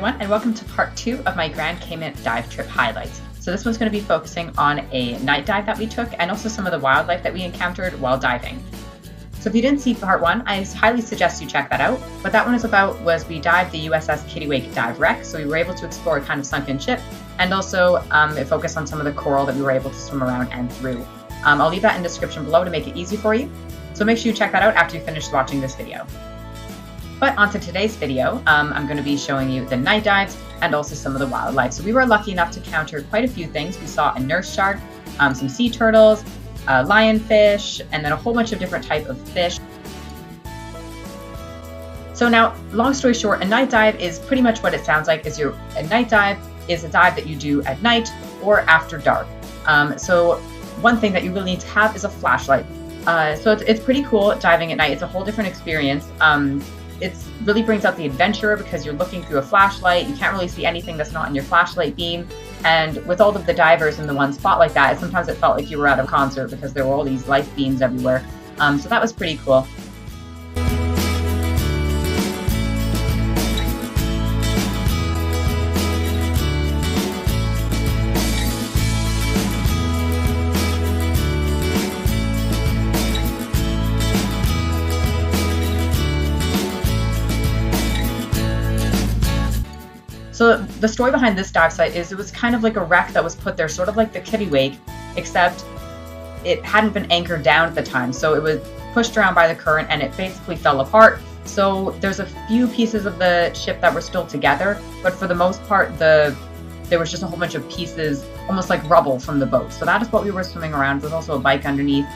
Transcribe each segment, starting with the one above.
everyone, and welcome to part 2 of my Grand Cayman dive trip highlights. So this one's going to be focusing on a night dive that we took and also some of the wildlife that we encountered while diving. So if you didn't see part 1, I highly suggest you check that out. What that one is about was we dived the USS Kittiwake dive wreck, so we were able to explore a kind of sunken ship, and also it focused on some of the coral that we were able to swim around and through. I'll leave that in the description below to make it easy for you. So make sure you check that out after you finish watching this video. But onto today's video, I'm going to be showing you the night dives and also some of the wildlife. So we were lucky enough to encounter quite a few things. We saw a nurse shark, some sea turtles, lionfish, and then a whole bunch of different types of fish. So now, long story short, a night dive is pretty much what it sounds like. A night dive is a dive that you do at night or after dark. So one thing that you really need to have is a flashlight. So it's pretty cool diving at night. It's a whole different experience. It really brings out the adventure because you're looking through a flashlight. You can't really see anything that's not in your flashlight beam. And with all of the divers in the one spot like that, sometimes it felt like you were at a concert because there were all these light beams everywhere. So that was pretty cool. So the story behind this dive site is it was kind of like a wreck that was put there, sort of like the Kittiwake, except it hadn't been anchored down at the time. So it was pushed around by the current and it basically fell apart. So there's a few pieces of the ship that were still together, but for the most part, there was just a whole bunch of pieces, almost like rubble from the boat. So that is what we were swimming around. There's also a bike underneath.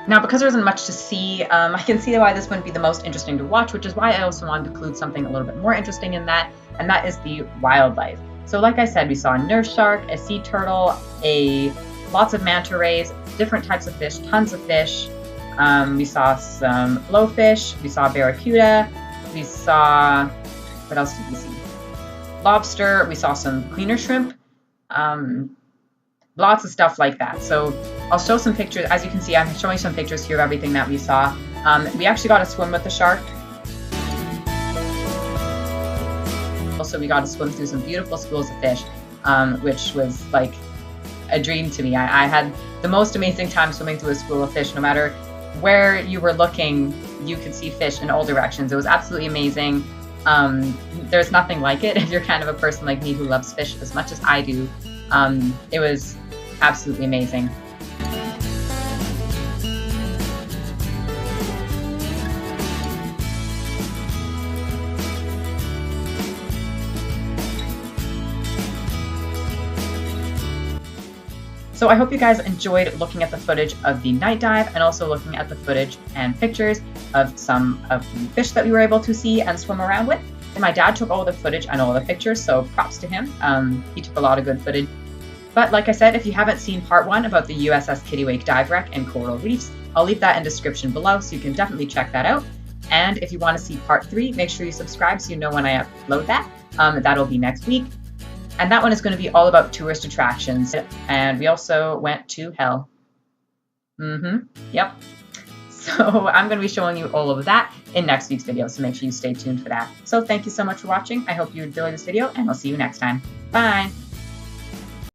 Now, because there isn't much to see, I can see why this wouldn't be the most interesting to watch, which is why I also wanted to include something a little bit more interesting in that, and that is the wildlife. So like I said, we saw a nurse shark, a sea turtle, lots of manta rays, different types of fish, tons of fish. We saw some blowfish, we saw barracuda, we saw, what else did we see? Lobster, we saw some cleaner shrimp. Lots of stuff like that. So I'll show some pictures. As you can see, I'm showing some pictures here of everything that we saw. We actually got to swim with the shark. Also, we got to swim through some beautiful schools of fish, which was like a dream to me. I had the most amazing time swimming through a school of fish. No matter where you were looking, you could see fish in all directions. It was absolutely amazing. There's nothing like it if you're kind of a person like me who loves fish as much as I do. It was absolutely amazing. So I hope you guys enjoyed looking at the footage of the night dive and also looking at the footage and pictures of some of the fish that we were able to see and swim around with. And my dad took all the footage and all the pictures, so props to him. He took a lot of good footage. But like I said, if you haven't seen part 1 about the USS Kittiwake dive wreck and coral reefs, I'll leave that in the description below, so you can definitely check that out. And if you want to see part 3, make sure you subscribe so you know when I upload that. That'll be next week. And that one is going to be all about tourist attractions. And we also went to hell. Yep. So I'm going to be showing you all of that in next week's video, so make sure you stay tuned for that. So thank you so much for watching. I hope you enjoyed this video, and I'll see you next time. Bye!